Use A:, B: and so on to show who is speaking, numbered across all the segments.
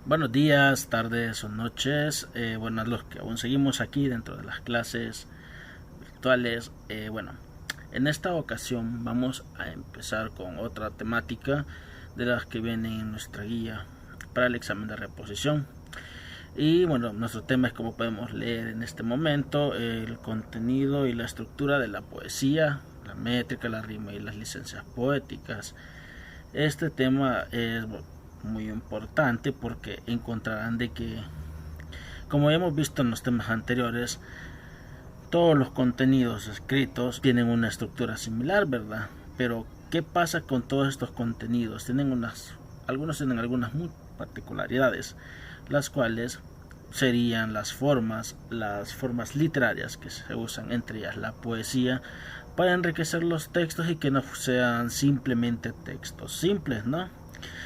A: Buenos días, tardes o noches. Bueno, los que aún seguimos aquí dentro de las clases virtuales. En esta ocasión vamos a empezar con otra temática de las que vienen en nuestra guía para el examen de reposición. Y bueno, nuestro tema es, como podemos leer en este momento, el contenido y la estructura de la poesía, la métrica, la rima y las licencias poéticas. Este tema es muy importante porque encontrarán de que, como hemos visto en los temas anteriores, todos los contenidos escritos tienen una estructura similar, ¿verdad? Pero ¿qué pasa con todos estos contenidos? Algunos tienen algunas muy particularidades, las cuales serían las formas literarias que se usan, entre ellas la poesía, para enriquecer los textos y que no sean simplemente textos simples, ¿no?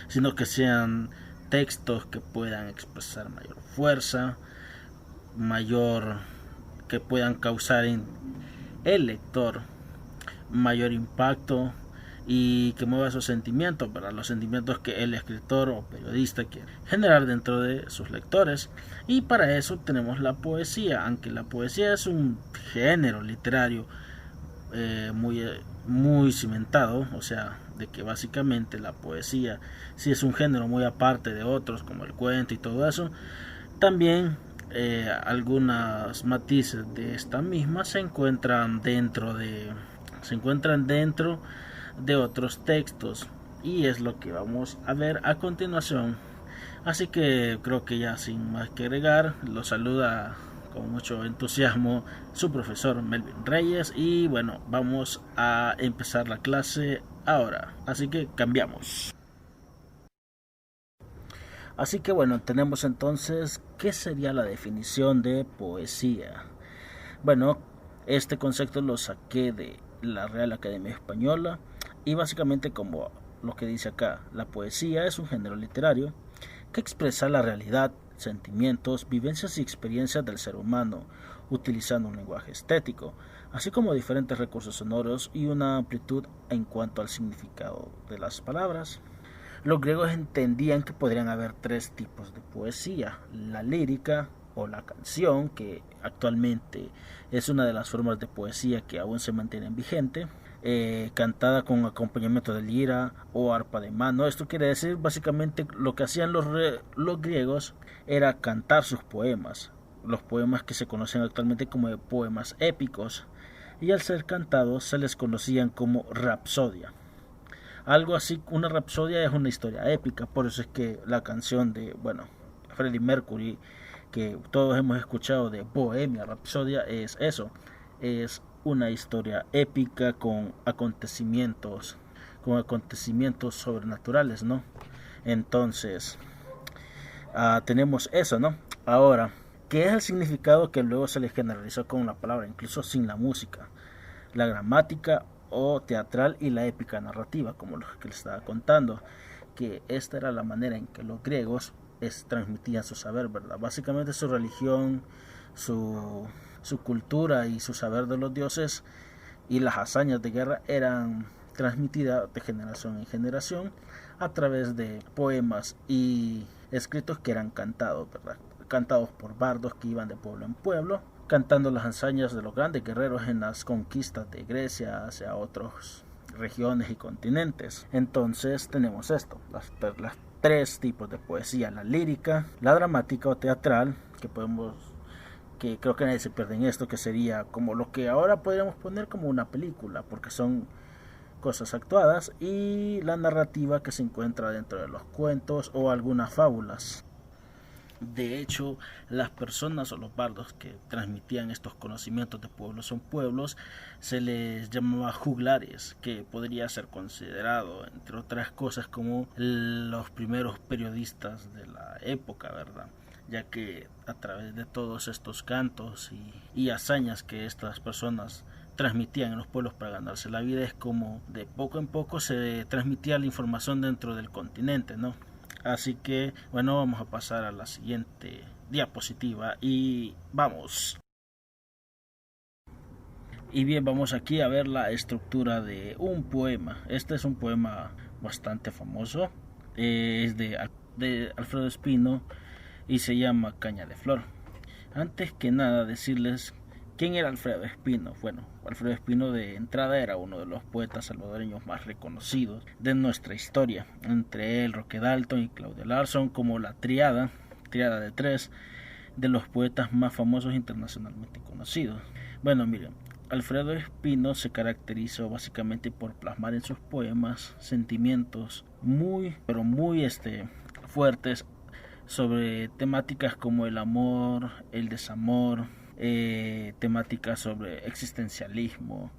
A: Sino que sean textos que puedan expresar mayor fuerza, mayor, que puedan causar en el lector mayor impacto y que mueva sus sentimientos, ¿verdad? Los sentimientos que el escritor o periodista quiere generar dentro de sus lectores. Y para eso tenemos la poesía, aunque la poesía es un género literario muy cimentado, o sea, de que básicamente la poesía sí es un género muy aparte de otros como el cuento y todo eso. También algunos matices de esta misma se encuentran dentro de otros textos, y es lo que vamos a ver a continuación. Así que creo que ya sin más que agregar, los saluda con mucho entusiasmo su profesor Melvin Reyes, y bueno, vamos a empezar la clase ahora. Así que cambiamos. Así que bueno, tenemos entonces qué sería la definición de poesía. Bueno, este concepto lo saqué de la Real Academia Española, y básicamente, como lo que dice acá, la poesía es un género literario que expresa la realidad, sentimientos, vivencias y experiencias del ser humano, utilizando un lenguaje estético, así como diferentes recursos sonoros y una amplitud en cuanto al significado de las palabras. Los griegos entendían que podrían haber tres tipos de poesía: la lírica o la canción, que actualmente es una de las formas de poesía que aún se mantienen vigente, cantada con acompañamiento de lira o arpa de mano. Esto quiere decir básicamente lo que hacían los griegos era cantar sus poemas, los poemas que se conocen actualmente como poemas épicos, y al ser cantados se les conocían como rapsodia. Algo así, una rapsodia es una historia épica, por eso es que la canción de, bueno, Freddie Mercury, que todos hemos escuchado, de Bohemia Rapsodia, es eso, es una historia épica con acontecimientos sobrenaturales, ¿no? Entonces, tenemos eso, ¿no? Ahora, ¿qué es el significado que luego se le generalizó con la palabra, incluso sin la música? La gramática o teatral y la épica narrativa, como lo que les estaba contando, que esta era la manera en que los griegos transmitían su saber, ¿verdad? Básicamente su religión, su cultura y su saber de los dioses y las hazañas de guerra eran transmitidas de generación en generación a través de poemas y escritos que eran cantados, ¿verdad? Cantados por bardos que iban de pueblo en pueblo, cantando las hazañas de los grandes guerreros en las conquistas de Grecia hacia otras regiones y continentes. Entonces tenemos esto, las tres tipos de poesía: la lírica, la dramática o teatral, que creo que nadie se pierde en esto, que sería como lo que ahora podríamos poner como una película, porque son cosas actuadas, y la narrativa, que se encuentra dentro de los cuentos o algunas fábulas. De hecho, las personas o los bardos que transmitían estos conocimientos de pueblos en pueblos se les llamaba juglares, que podría ser considerado, entre otras cosas, como los primeros periodistas de la época, ¿verdad? Ya que a través de todos estos cantos y hazañas que estas personas transmitían en los pueblos para ganarse la vida, es como de poco en poco se transmitía la información dentro del continente, ¿no? Así que bueno, vamos a pasar a la siguiente diapositiva y vamos. Y bien, vamos aquí a ver la estructura de un poema. Este es un poema bastante famoso. Es de de Alfredo Espino y se llama Caña de Flor. Antes que nada decirles quién era Alfredo Espino. Bueno, Alfredo Espino de entrada era uno de los poetas salvadoreños más reconocidos de nuestra historia, entre él, Roque Dalton y Claudia Larson, como la triada de tres de los poetas más famosos internacionalmente conocidos. Bueno, miren, Alfredo Espino se caracterizó básicamente por plasmar en sus poemas sentimientos muy fuertes sobre temáticas como el amor, el desamor, temáticas sobre existencialismo,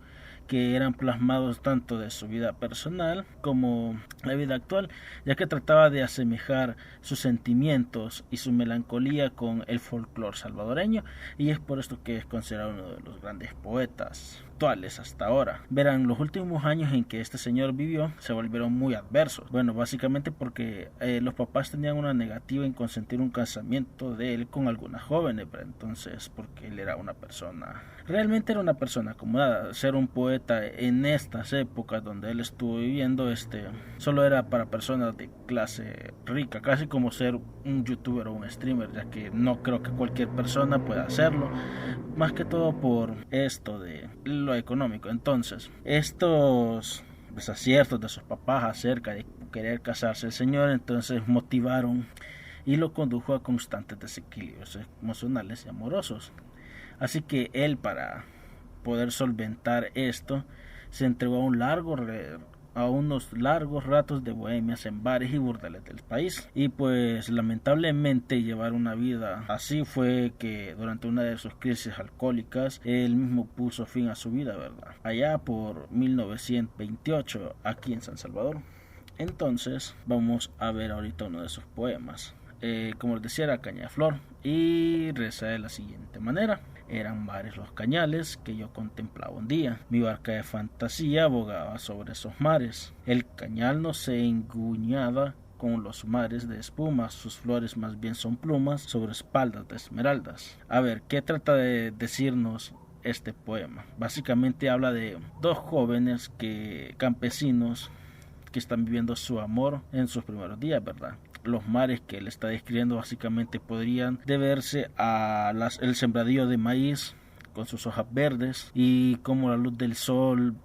A: que eran plasmados tanto de su vida personal como la vida actual, ya que trataba de asemejar sus sentimientos y su melancolía con el folclore salvadoreño, y es por esto que es considerado uno de los grandes poetas actuales hasta ahora. Verán, los últimos años en que este señor vivió se volvieron muy adversos. Bueno, básicamente porque los papás tenían una negativa en consentir un casamiento de él con algunas jóvenes, pero entonces porque él era una persona, realmente era una persona acomodada. Ser un poeta en estas épocas donde él estuvo viviendo, solo era para personas de clase rica, casi como ser un youtuber o un streamer, ya que no creo que cualquier persona pueda hacerlo, más que todo por esto de lo económico. Entonces, estos desaciertos de sus papás acerca de querer casarse el señor, entonces motivaron y lo condujo a constantes desequilibrios emocionales y amorosos. Así que él, para poder solventar esto, se entregó a unos largos ratos de bohemias en bares y burdeles del país. Y pues lamentablemente llevar una vida así fue que durante una de sus crisis alcohólicas él mismo puso fin a su vida, ¿verdad? Allá por 1928 aquí en San Salvador. Entonces vamos a ver ahorita uno de sus poemas. Como les decía, era Caña de Flor y reza de la siguiente manera: eran mares los cañales que yo contemplaba un día, mi barca de fantasía bogaba sobre esos mares, el cañal no se enguñaba con los mares de espuma, sus flores más bien son plumas sobre espaldas de esmeraldas. A ver, ¿qué trata de decirnos este poema? Básicamente habla de dos jóvenes campesinos que están viviendo su amor en sus primeros días, ¿verdad? Los mares que él está describiendo básicamente podrían deberse a el sembradío de maíz con sus hojas verdes, y como la luz del sol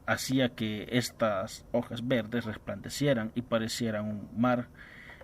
A: hacía que estas hojas verdes resplandecieran y parecieran un mar.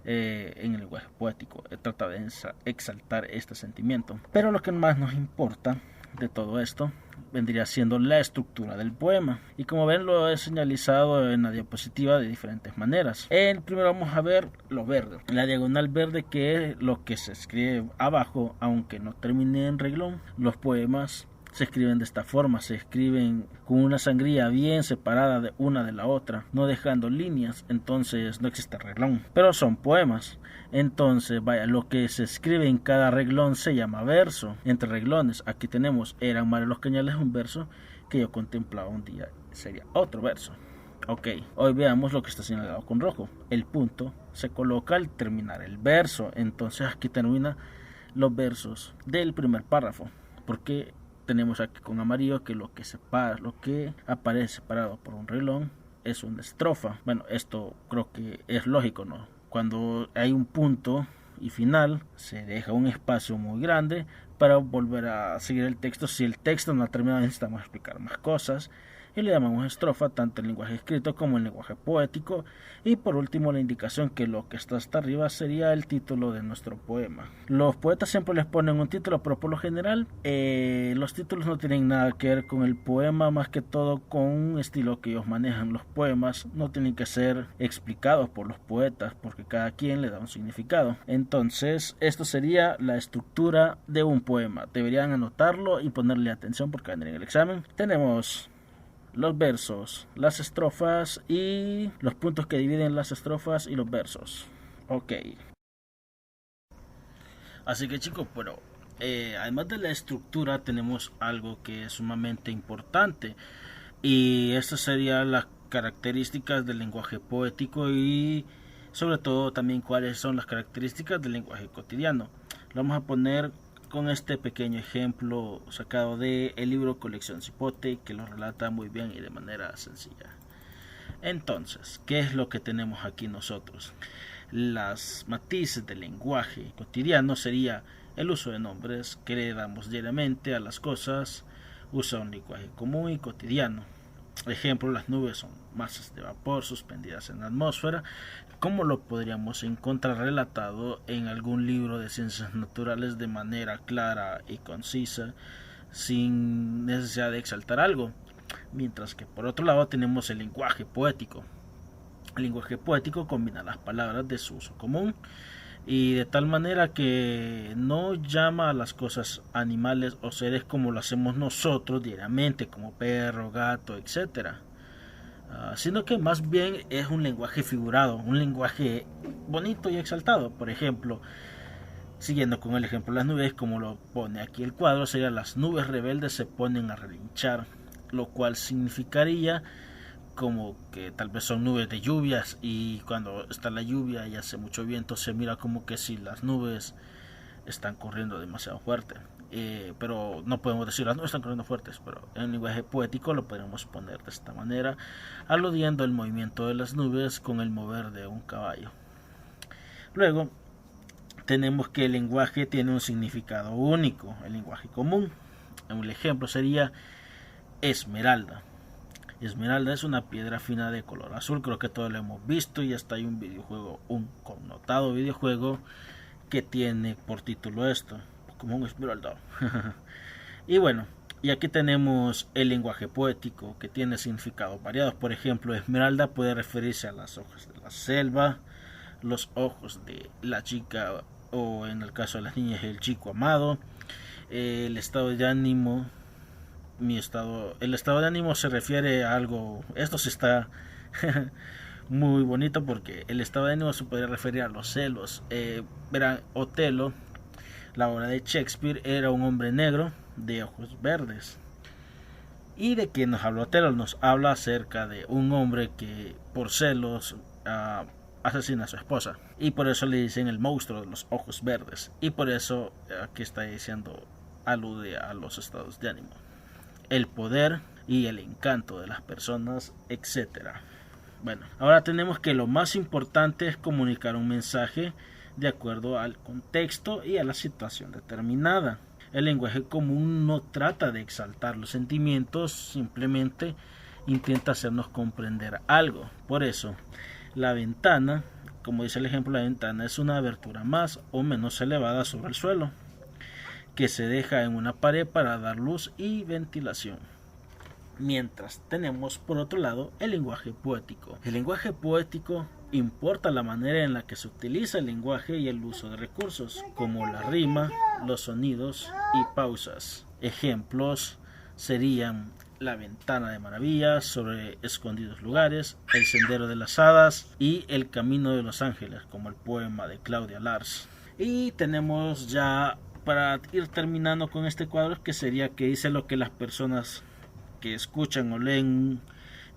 A: En el lenguaje poético trata de exaltar este sentimiento, pero lo que más nos importa de todo esto vendría siendo la estructura del poema, y como ven lo he señalizado en la diapositiva de diferentes maneras. Primero vamos a ver lo verde, la diagonal verde, que es lo que se escribe abajo, aunque no termine en reglón. Los poemas se escriben de esta forma, se escriben con una sangría bien separada de una de la otra, no dejando líneas, entonces no existe reglón, pero son poemas. Entonces, vaya, lo que se escribe en cada reglón se llama verso. Entre reglones, aquí tenemos eran mares los cañales, un verso que yo contemplaba un día, sería otro verso. Ok, hoy veamos lo que está señalado con rojo. El punto se coloca al terminar el verso, entonces aquí termina los versos del primer párrafo, porque tenemos aquí con amarillo que lo que aparece separado por un reglón es una estrofa. Bueno, esto creo que es lógico, ¿no? Cuando hay un punto y final, se deja un espacio muy grande para volver a seguir el texto. Si el texto no ha terminado, necesitamos explicar más cosas, y le llamamos estrofa tanto en lenguaje escrito como en lenguaje poético. Y por último, la indicación que lo que está hasta arriba sería el título de nuestro poema. Los poetas siempre les ponen un título, pero por lo general los títulos no tienen nada que ver con el poema, más que todo con un estilo que ellos manejan. Los poemas no tienen que ser explicados por los poetas, porque cada quien le da un significado. Entonces, esto sería la estructura de un poema. Deberían anotarlo y ponerle atención porque en el examen tenemos los versos, las estrofas y los puntos que dividen las estrofas y los versos. Ok. Así que chicos, bueno, además de la estructura tenemos algo que es sumamente importante, y estas serían las características del lenguaje poético y sobre todo también cuáles son las características del lenguaje cotidiano. Lo vamos a poner con este pequeño ejemplo sacado del libro Colección Cipote, que lo relata muy bien y de manera sencilla. Entonces, ¿qué es lo que tenemos aquí nosotros? Las matices del lenguaje cotidiano sería el uso de nombres que le damos diariamente a las cosas, usa un lenguaje común y cotidiano. Ejemplo, las nubes son masas de vapor suspendidas en la atmósfera, como lo podríamos encontrar relatado en algún libro de ciencias naturales de manera clara y concisa, sin necesidad de exaltar algo. Mientras que por otro lado tenemos el lenguaje poético. El lenguaje poético combina las palabras de su uso común y de tal manera que no llama a las cosas animales o seres como lo hacemos nosotros diariamente, como perro, gato, etcétera, sino que más bien es un lenguaje figurado, un lenguaje bonito y exaltado. Por ejemplo, siguiendo con el ejemplo de las nubes, como lo pone aquí el cuadro, sería: las nubes rebeldes se ponen a relinchar, lo cual significaría como que tal vez son nubes de lluvias, y cuando está la lluvia y hace mucho viento se mira como que si las nubes están corriendo demasiado fuerte. Pero no podemos decir las nubes están corriendo fuertes, pero en lenguaje poético lo podemos poner de esta manera, aludiendo el movimiento de las nubes con el mover de un caballo. Luego tenemos que el lenguaje tiene un significado único, el lenguaje común. Un ejemplo sería esmeralda. Esmeralda es una piedra fina de color azul, creo que todos lo hemos visto, y hasta hay un videojuego, un connotado videojuego que tiene por título esto, como un Esmeralda. Y bueno, y aquí tenemos el lenguaje poético que tiene significados variados. Por ejemplo, esmeralda puede referirse a las hojas de la selva, los ojos de la chica, o en el caso de las niñas, el chico amado, el estado de ánimo. El estado de ánimo se refiere a algo, esto sí está muy bonito, porque el estado de ánimo se podría referir a los celos. Verán, Otelo, la obra de Shakespeare, era un hombre negro de ojos verdes. ¿Y de qué nos habla Otelo? Nos habla acerca de un hombre que por celos asesina a su esposa, y por eso le dicen el monstruo de los ojos verdes, y por eso aquí está diciendo, alude a los estados de ánimo, el poder y el encanto de las personas, etcétera. Bueno, ahora tenemos que lo más importante es comunicar un mensaje de acuerdo al contexto y a la situación determinada. El lenguaje común no trata de exaltar los sentimientos, simplemente intenta hacernos comprender algo. Por eso, la ventana, como dice el ejemplo, la ventana es una abertura más o menos elevada sobre el suelo, que se deja en una pared para dar luz y ventilación. Mientras tenemos por otro lado el lenguaje poético. El lenguaje poético importa la manera en la que se utiliza el lenguaje y el uso de recursos, como la rima, los sonidos y pausas. Ejemplos serían la ventana de maravillas, sobre escondidos lugares, el sendero de las hadas y el camino de los ángeles, como el poema de Claudia Lars. Y tenemos ya, para ir terminando con este cuadro, que sería que dice lo que las personas que escuchan o leen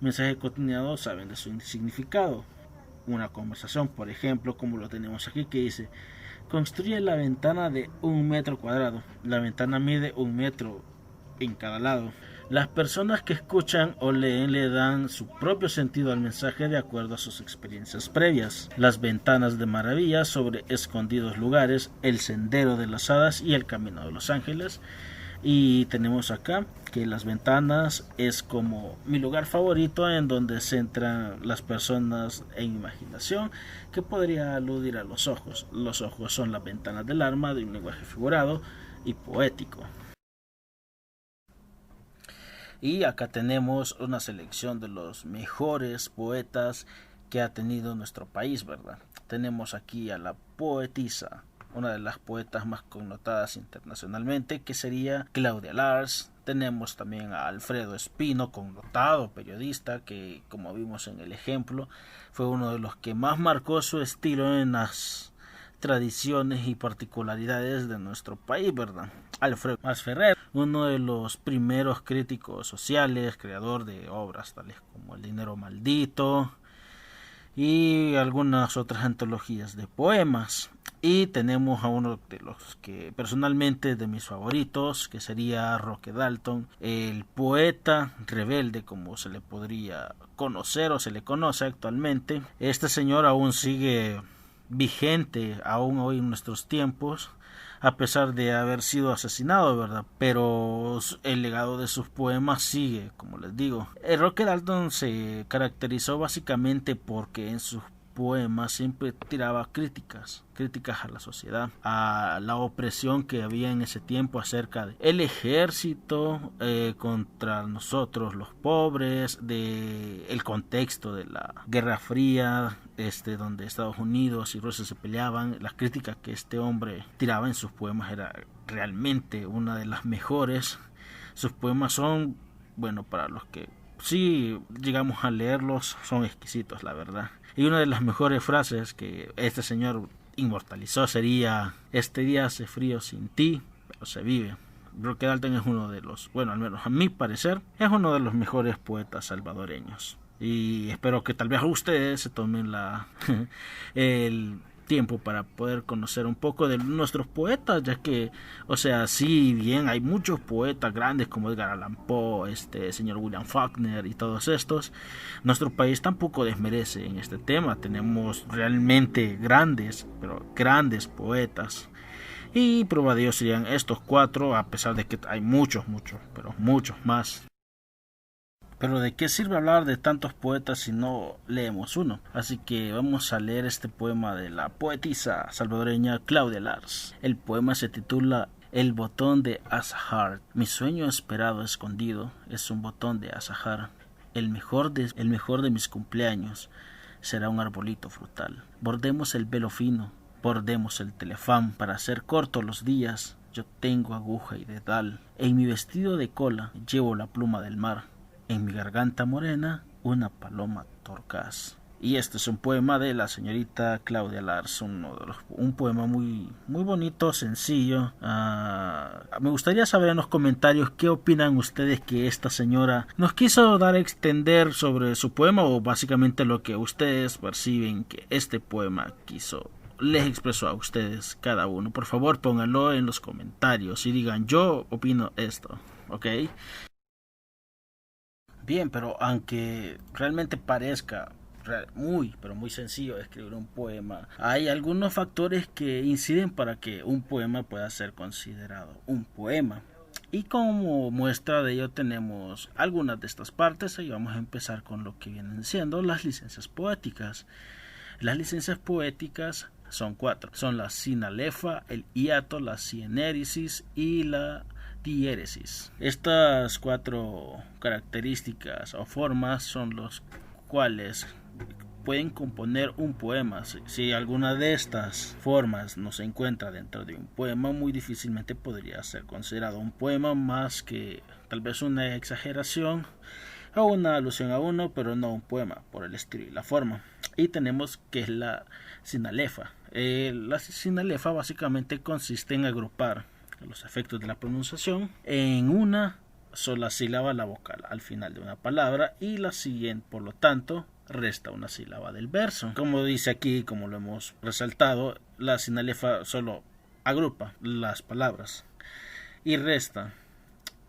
A: mensaje cotidiano saben de su significado. Una conversación, por ejemplo, como lo tenemos aquí, que dice: construye la ventana de 1 metro cuadrado. La ventana mide 1 metro en cada lado. Las personas que escuchan o leen le dan su propio sentido al mensaje de acuerdo a sus experiencias previas. Las ventanas de maravillas, sobre escondidos lugares, el sendero de las hadas y el camino de los ángeles. Y tenemos acá que las ventanas es como mi lugar favorito, en donde se entran las personas en imaginación, que podría aludir a los ojos. Los ojos son las ventanas del alma, de un lenguaje figurado y poético. Y acá tenemos una selección de los mejores poetas que ha tenido nuestro país, ¿verdad? Tenemos aquí a la poetisa, una de las poetas más connotadas internacionalmente, que sería Claudia Lars. Tenemos también a Alfredo Espino, connotado periodista, que, como vimos en el ejemplo, fue uno de los que más marcó su estilo en las tradiciones y particularidades de nuestro país, ¿verdad? Alfredo Masferrer, uno de los primeros críticos sociales, creador de obras tales como El dinero maldito y algunas otras antologías de poemas. Y tenemos a uno de los que personalmente de mis favoritos, que sería Roque Dalton, el poeta rebelde, como se le podría conocer o se le conoce actualmente. Este señor aún sigue vigente aún hoy en nuestros tiempos, a pesar de haber sido asesinado, ¿verdad? Pero el legado de sus poemas sigue, como les digo. Roque Dalton se caracterizó básicamente porque en sus poemas siempre tiraba críticas a la sociedad, a la opresión que había en ese tiempo acerca del ejército contra nosotros los pobres, de el contexto de la Guerra Fría, donde Estados Unidos y Rusia se peleaban. Las críticas que este hombre tiraba en sus poemas era realmente una de las mejores. Sus poemas son, bueno, para los que sí llegamos a leerlos, son exquisitos, la verdad. Y una de las mejores frases que este señor inmortalizó sería: este día hace frío sin ti, pero se vive. Roque Dalton es uno de los, bueno, al menos a mi parecer, es uno de los mejores poetas salvadoreños. Y espero que tal vez ustedes se tomen el tiempo para poder conocer un poco de nuestros poetas, ya que, o sea, sí, bien, hay muchos poetas grandes como Edgar Allan Poe, señor William Faulkner y todos estos. Nuestro país tampoco desmerece en este tema. Tenemos realmente grandes, pero grandes poetas. Y prueba de ello serían estos 4, a pesar de que hay muchos, pero muchos más. Pero ¿de qué sirve hablar de tantos poetas si no leemos uno? Así que vamos a leer este poema de la poetisa salvadoreña Claudia Lars. El poema se titula El botón de azahar. Mi sueño esperado escondido es un botón de azahar. El mejor de mis cumpleaños será un arbolito frutal. Bordemos el velo fino, bordemos el telefán para hacer cortos los días. Yo tengo aguja y dedal. En mi vestido de cola llevo la pluma del mar. En mi garganta morena, una paloma torcaz. Y este es un poema de la señorita Claudia Lars, un poema muy bonito, sencillo. Me gustaría saber en los comentarios qué opinan ustedes que esta señora nos quiso dar a extender sobre su poema, o básicamente lo que ustedes perciben que este poema les expresó a ustedes cada uno. Por favor, pónganlo en los comentarios y digan: yo opino esto, ¿ok? Bien, pero aunque realmente parezca pero muy sencillo escribir un poema, hay algunos factores que inciden para que un poema pueda ser considerado un poema. Y como muestra de ello tenemos algunas de estas partes, y vamos a empezar con lo que vienen siendo las licencias poéticas. Las licencias poéticas son 4. Son la sinalefa, el hiato, la sienéresis y la diéresis. Estas 4 características o formas son los cuales pueden componer un poema. Si alguna de estas formas no se encuentra dentro de un poema, muy difícilmente podría ser considerado un poema, más que tal vez una exageración o una alusión a uno, pero no un poema por el estilo y la forma. Y tenemos que es la sinalefa. La sinalefa básicamente consiste en agrupar los efectos de la pronunciación en una sola sílaba la vocal al final de una palabra, y la siguiente, por lo tanto, resta una sílaba del verso. Como dice aquí, como lo hemos resaltado, la sinalefa solo agrupa las palabras y resta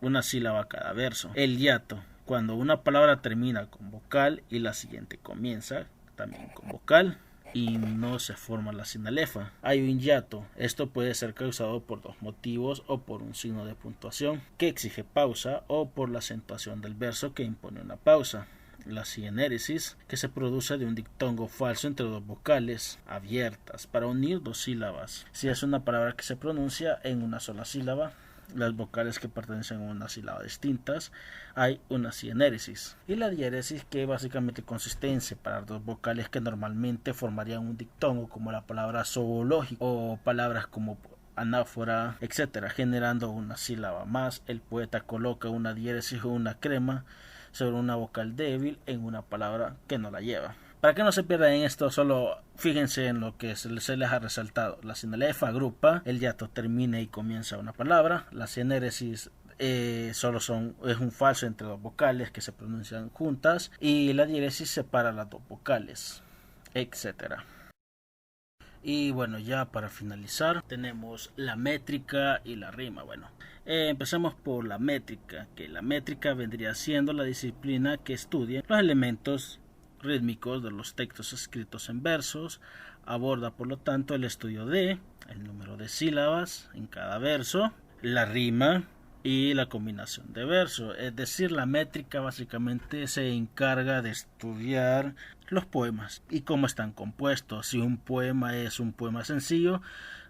A: una sílaba a cada verso. El hiato, cuando una palabra termina con vocal y la siguiente comienza también con vocal y no se forma la sinalefa. Hay un hiato. Esto puede ser causado por 2 motivos: o por un signo de puntuación que exige pausa, o por la acentuación del verso que impone una pausa. La sienéresis, que se produce de un diptongo falso entre 2 vocales abiertas para unir 2 sílabas. Si es una palabra que se pronuncia en una sola sílaba, las vocales que pertenecen a una sílaba distintas, hay una sienéresis. Y la diéresis, que básicamente consiste en separar 2 vocales que normalmente formarían un diptongo, como la palabra zoológico o palabras como anáfora, etcétera, generando una sílaba más. El poeta coloca una diéresis o una crema sobre una vocal débil en una palabra que no la lleva. Para que no se pierdan en esto, solo fíjense en lo que se les ha resaltado. La sinalefa agrupa, el hiato termina y comienza una palabra, la sienéresis es un falso entre 2 vocales que se pronuncian juntas, y la diéresis separa las 2 vocales, etcétera. Y bueno, ya para finalizar tenemos la métrica y la rima. Bueno, empecemos por la métrica, que la métrica vendría siendo la disciplina que estudia los elementos rítmicos de los textos escritos en versos. Aborda, por lo tanto, el estudio de el número de sílabas en cada verso, la rima y la combinación de versos. Es decir, la métrica básicamente se encarga de estudiar los poemas y cómo están compuestos. Si un poema es un poema sencillo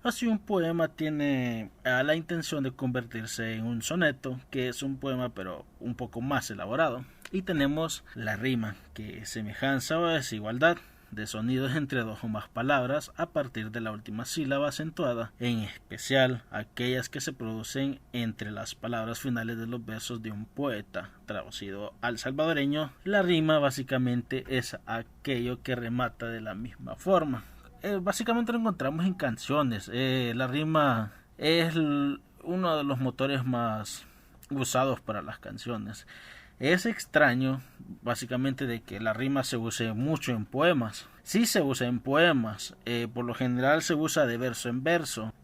A: o si un poema tiene la intención de convertirse en un soneto, que es un poema pero un poco más elaborado. Y tenemos la rima, que es semejanza o desigualdad de sonidos entre dos o más palabras a partir de la última sílaba acentuada, en especial aquellas que se producen entre las palabras finales de los versos de un poeta. Traducido al salvadoreño, la rima básicamente es aquello que remata de la misma forma. Básicamente lo encontramos en canciones. La rima es uno de los motores más usados para las canciones. Es extraño, básicamente, de que la rima se use mucho en poemas. Sí se usa en poemas, por lo general se usa de verso en verso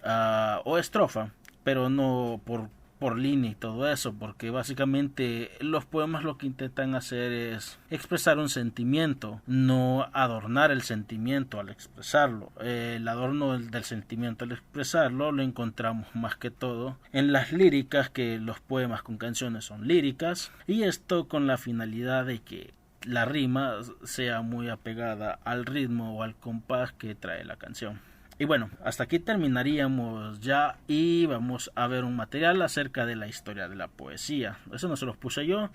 A: o estrofa, pero no por línea y todo eso, porque básicamente los poemas lo que intentan hacer es expresar un sentimiento, no adornar el sentimiento al expresarlo. El adorno del sentimiento al expresarlo lo encontramos más que todo en las líricas, que los poemas con canciones son líricas, y esto con la finalidad de que la rima sea muy apegada al ritmo o al compás que trae la canción. Y bueno, hasta aquí terminaríamos ya y vamos a ver un material acerca de la historia de la poesía. Eso no se los puse yo,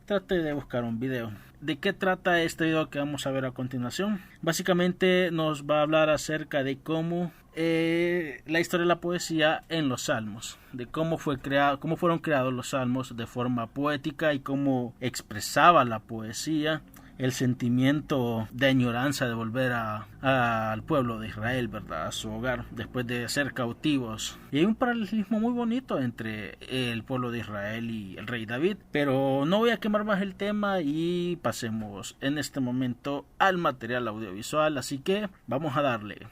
A: traté de buscar un video. ¿De qué trata este video que vamos a ver a continuación? Básicamente nos va a hablar acerca de cómo la historia de la poesía en los salmos, de cómo fueron creados los salmos de forma poética y cómo expresaba la poesía el sentimiento de añoranza de volver al pueblo de Israel, ¿verdad?, a su hogar después de ser cautivos. Y hay un paralelismo muy bonito entre el pueblo de Israel y el rey David, pero no voy a quemar más el tema y pasemos en este momento al material audiovisual, así que vamos a darle.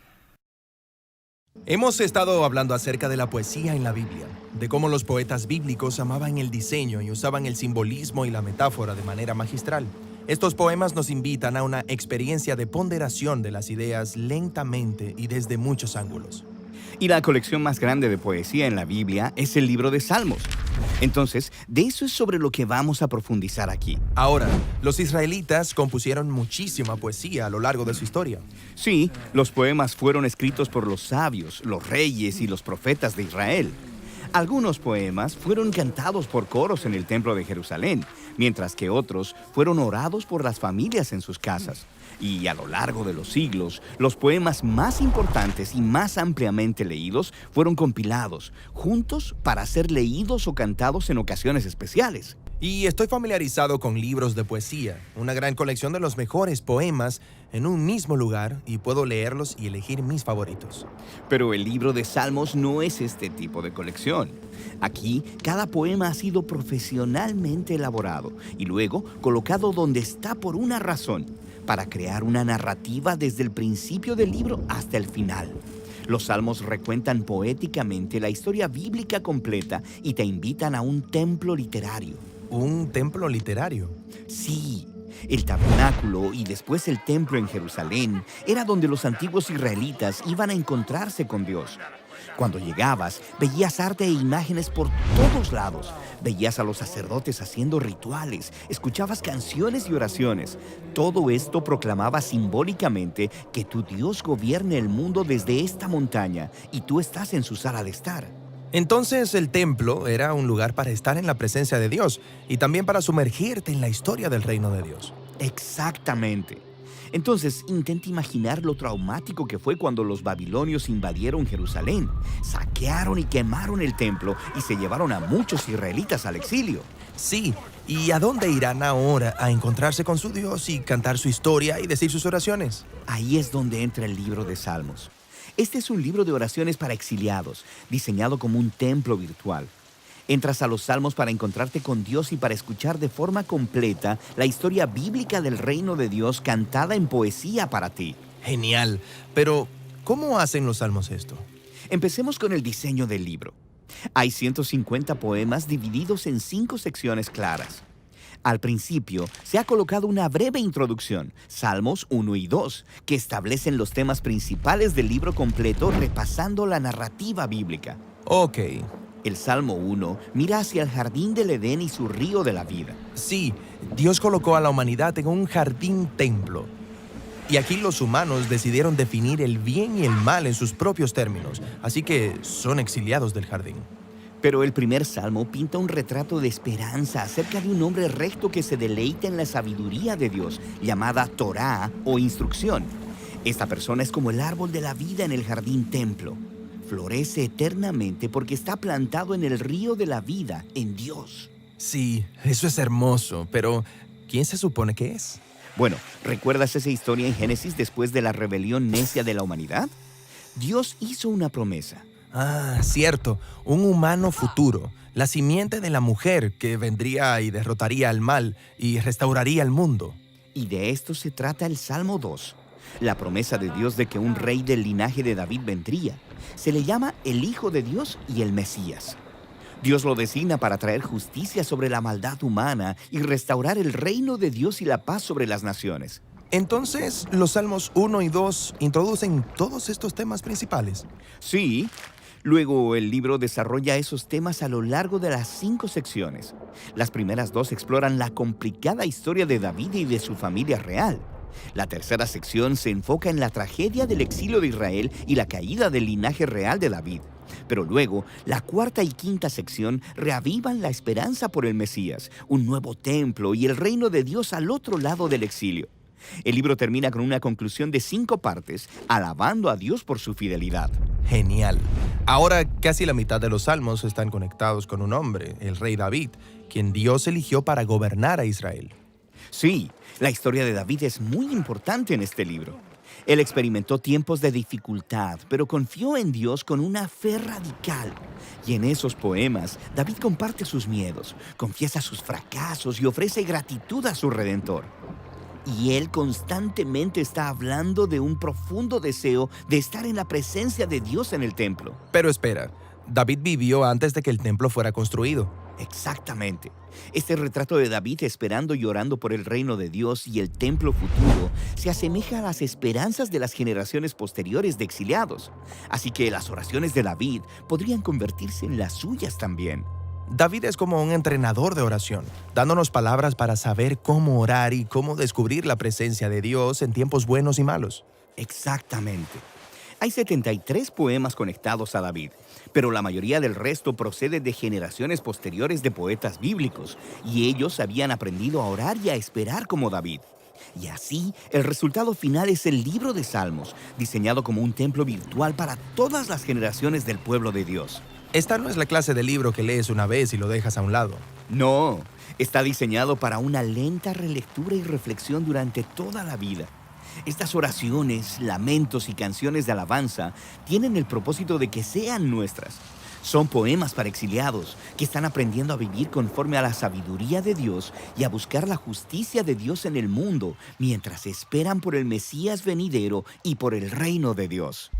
B: Hemos estado hablando acerca de la poesía en la Biblia, de cómo los poetas bíblicos amaban el diseño y usaban el simbolismo y la metáfora de manera magistral. Estos poemas nos invitan a una experiencia de ponderación de las ideas lentamente y desde muchos ángulos.
C: Y la colección más grande de poesía en la Biblia es el libro de Salmos. Entonces, de eso es sobre lo que vamos a profundizar aquí.
B: Ahora, los israelitas compusieron muchísima poesía a lo largo de su historia.
C: Sí, los poemas fueron escritos por los sabios, los reyes y los profetas de Israel. Algunos poemas fueron cantados por coros en el templo de Jerusalén, mientras que otros fueron orados por las familias en sus casas. Y a lo largo de los siglos, los poemas más importantes y más ampliamente leídos fueron compilados, juntos para ser leídos o cantados en ocasiones especiales.
B: Y estoy familiarizado con libros de poesía, una gran colección de los mejores poemas en un mismo lugar, y puedo leerlos y elegir mis favoritos.
C: Pero el libro de Salmos no es este tipo de colección. Aquí, cada poema ha sido profesionalmente elaborado y luego colocado donde está por una razón, para crear una narrativa desde el principio del libro hasta el final. Los salmos recuentan poéticamente la historia bíblica completa y te invitan a un templo literario.
B: ¿Un templo literario?
C: Sí, el tabernáculo y después el templo en Jerusalén era donde los antiguos israelitas iban a encontrarse con Dios. Cuando llegabas, veías arte e imágenes por todos lados. Veías a los sacerdotes haciendo rituales, escuchabas canciones y oraciones. Todo esto proclamaba simbólicamente que tu Dios gobierna el mundo desde esta montaña y tú estás en su sala de estar.
B: Entonces el templo era un lugar para estar en la presencia de Dios y también para sumergirte en la historia del reino de Dios.
C: Exactamente. Entonces, intenta imaginar lo traumático que fue cuando los babilonios invadieron Jerusalén, saquearon y quemaron el templo y se llevaron a muchos israelitas al exilio.
B: Sí, ¿y a dónde irán ahora a encontrarse con su Dios y cantar su historia y decir sus oraciones?
C: Ahí es donde entra el libro de Salmos. Este es un libro de oraciones para exiliados, diseñado como un templo virtual. Entras a los Salmos para encontrarte con Dios y para escuchar de forma completa la historia bíblica del reino de Dios cantada en poesía para ti.
B: Genial, pero ¿cómo hacen los Salmos esto?
C: Empecemos con el diseño del libro. Hay 150 poemas divididos en 5 secciones claras. Al principio se ha colocado una breve introducción, Salmos 1 y 2, que establecen los temas principales del libro completo repasando la narrativa bíblica.
B: Ok,
C: El Salmo 1 mira hacia el jardín del Edén y su río de la vida.
B: sí, Dios colocó a la humanidad en un jardín templo. Y aquí los humanos decidieron definir el bien y el mal en sus propios términos, así que son exiliados del jardín.
C: Pero el primer salmo pinta un retrato de esperanza acerca de un hombre recto que se deleita en la sabiduría de Dios, llamada Torá o instrucción. Esta persona es como el árbol de la vida en el jardín templo. Florece eternamente porque está plantado en el río de la vida, en Dios.
B: Sí, eso es hermoso, pero ¿quién se supone que es?
C: Bueno, ¿recuerdas esa historia en Génesis después de la rebelión necia de la humanidad? Dios hizo una promesa.
B: Ah, cierto, un humano futuro, la simiente de la mujer que vendría y derrotaría al mal y restauraría el mundo.
C: Y de esto se trata el Salmo 2. La promesa de Dios de que un rey del linaje de David vendría. Se le llama el Hijo de Dios y el Mesías. Dios lo designa para traer justicia sobre la maldad humana y restaurar el reino de Dios y la paz sobre las naciones.
B: Entonces, los Salmos 1 y 2 introducen todos estos temas principales.
C: Sí, luego el libro desarrolla esos temas a lo largo de las 5 secciones. Las primeras 2 exploran la complicada historia de David y de su familia real. La tercera sección se enfoca en la tragedia del exilio de Israel y la caída del linaje real de David. Pero luego, la cuarta y quinta sección reavivan la esperanza por el Mesías, un nuevo templo y el reino de Dios al otro lado del exilio. El libro termina con una conclusión de 5 partes, alabando a Dios por su fidelidad.
B: Genial. Ahora casi la mitad de los salmos están conectados con un hombre, el rey David, quien Dios eligió para gobernar a Israel.
C: Sí, la historia de David es muy importante en este libro. Él experimentó tiempos de dificultad, pero confió en Dios con una fe radical. Y en esos poemas, David comparte sus miedos, confiesa sus fracasos y ofrece gratitud a su Redentor. Y él constantemente está hablando de un profundo deseo de estar en la presencia de Dios en el templo.
B: Pero espera, David vivió antes de que el templo fuera construido.
C: Exactamente. Este retrato de David esperando y orando por el reino de Dios y el templo futuro se asemeja a las esperanzas de las generaciones posteriores de exiliados. Así que las oraciones de David podrían convertirse en las suyas también.
B: David es como un entrenador de oración, dándonos palabras para saber cómo orar y cómo descubrir la presencia de Dios en tiempos buenos y malos.
C: Exactamente. Hay 73 poemas conectados a David, pero la mayoría del resto procede de generaciones posteriores de poetas bíblicos, y ellos habían aprendido a orar y a esperar como David. Y así, el resultado final es el libro de Salmos, diseñado como un templo virtual para todas las generaciones del pueblo de Dios.
B: Esta no es la clase de libro que lees una vez y lo dejas a un lado.
C: No, está diseñado para una lenta relectura y reflexión durante toda la vida. Estas oraciones, lamentos y canciones de alabanza tienen el propósito de que sean nuestras. Son poemas para exiliados que están aprendiendo a vivir conforme a la sabiduría de Dios y a buscar la justicia de Dios en el mundo mientras esperan por el Mesías venidero y por el reino de Dios.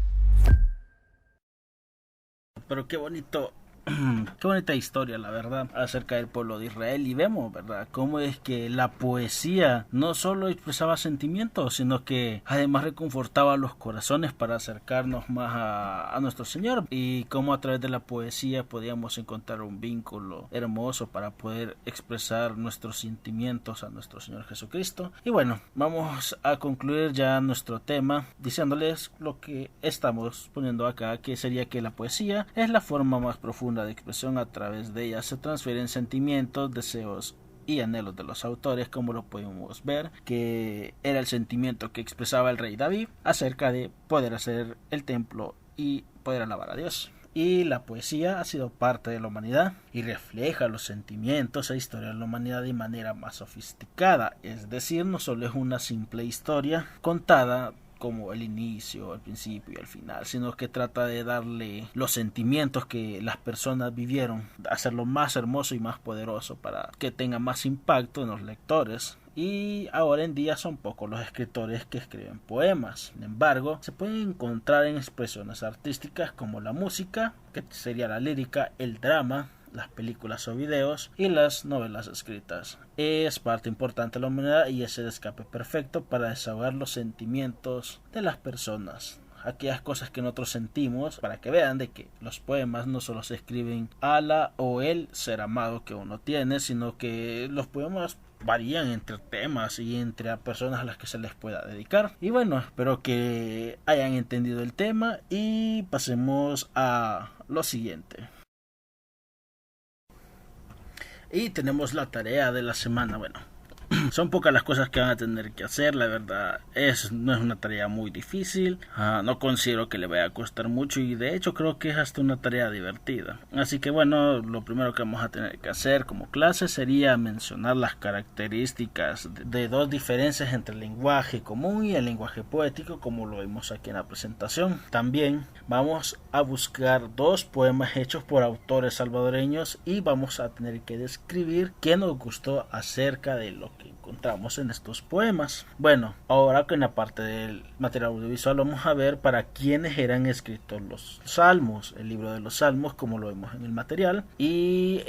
A: Pero qué bonito, qué bonita historia, la verdad, acerca del pueblo de Israel. Y vemos, ¿verdad?, cómo es que la poesía no solo expresaba sentimientos, sino que además reconfortaba los corazones para acercarnos más a nuestro Señor. Y cómo a través de la poesía podíamos encontrar un vínculo hermoso para poder expresar nuestros sentimientos a nuestro Señor Jesucristo. Y bueno, vamos a concluir ya nuestro tema diciéndoles lo que estamos poniendo acá, que sería que la poesía es la forma más profunda de expresión. A través de ella se transfieren sentimientos, deseos y anhelos de los autores, como lo podemos ver, que era el sentimiento que expresaba el rey David acerca de poder hacer el templo y poder alabar a Dios. Y la poesía ha sido parte de la humanidad y refleja los sentimientos e historia de la humanidad de manera más sofisticada, es decir, no solo es una simple historia contada como el inicio, el principio y el final, sino que trata de darle los sentimientos que las personas vivieron, hacerlo más hermoso y más poderoso para que tenga más impacto en los lectores. Y ahora en día son pocos los escritores que escriben poemas. Sin embargo, se pueden encontrar en expresiones artísticas como la música, que sería la lírica, el drama, las películas o videos y las novelas escritas. Es parte importante de la humanidad y es el escape perfecto para desahogar los sentimientos de las personas, aquellas cosas que nosotros sentimos, para que vean de que los poemas no solo se escriben a la o el ser amado que uno tiene, sino que los poemas varían entre temas y entre personas a las que se les pueda dedicar. Y bueno, espero que hayan entendido el tema y pasemos a lo siguiente. Y tenemos la tarea de la semana. Bueno, son pocas las cosas que van a tener que hacer, la verdad no es una tarea muy difícil, no considero que le vaya a costar mucho y de hecho creo que es hasta una tarea divertida. Así que bueno, lo primero que vamos a tener que hacer como clase sería mencionar las características de dos diferencias entre el lenguaje común y el lenguaje poético, como lo vimos aquí en la presentación. También vamos a buscar dos poemas hechos por autores salvadoreños y vamos a tener que describir qué nos gustó acerca de lo que encontramos en estos poemas. Bueno, ahora que en la parte del material audiovisual vamos a ver para quiénes eran escritos los salmos, el libro de los salmos, como lo vemos en el material, y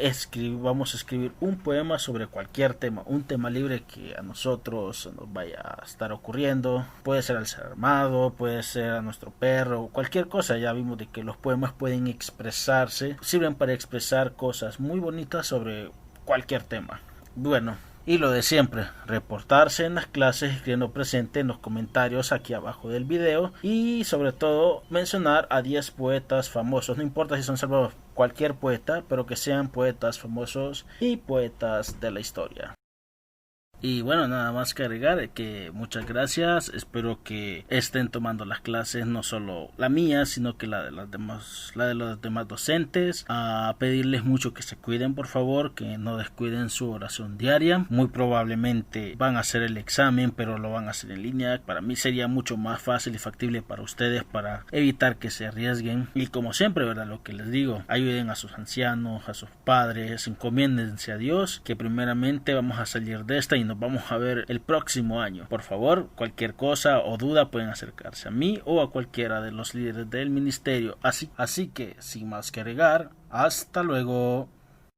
A: vamos a escribir un poema sobre cualquier tema, un tema libre que a nosotros nos vaya a estar ocurriendo. Puede ser al ser armado, puede ser a nuestro perro, cualquier cosa. Ya vimos de que los poemas pueden expresarse, sirven para expresar cosas muy bonitas sobre cualquier tema. Bueno, y lo de siempre, reportarse en las clases escribiendo presente en los comentarios aquí abajo del video y sobre todo mencionar a 10 poetas famosos, no importa si son salvados, cualquier poeta, pero que sean poetas famosos y poetas de la historia. Y bueno, nada más que agregar que muchas gracias, espero que estén tomando las clases, no solo la mía, sino que la de los demás docentes. A pedirles mucho que se cuiden, por favor, que no descuiden su oración diaria. Muy probablemente van a hacer el examen, pero lo van a hacer en línea. Para mí sería mucho más fácil y factible para ustedes para evitar que se arriesguen. Y como siempre, ¿verdad? Lo que les digo, ayuden a sus ancianos, a sus padres, encomiéndense a Dios, que primeramente vamos a salir de esta y nos vamos a ver el próximo año. Por favor, cualquier cosa o duda pueden acercarse a mí o a cualquiera de los líderes del ministerio. Así que, sin más que agregar, hasta luego.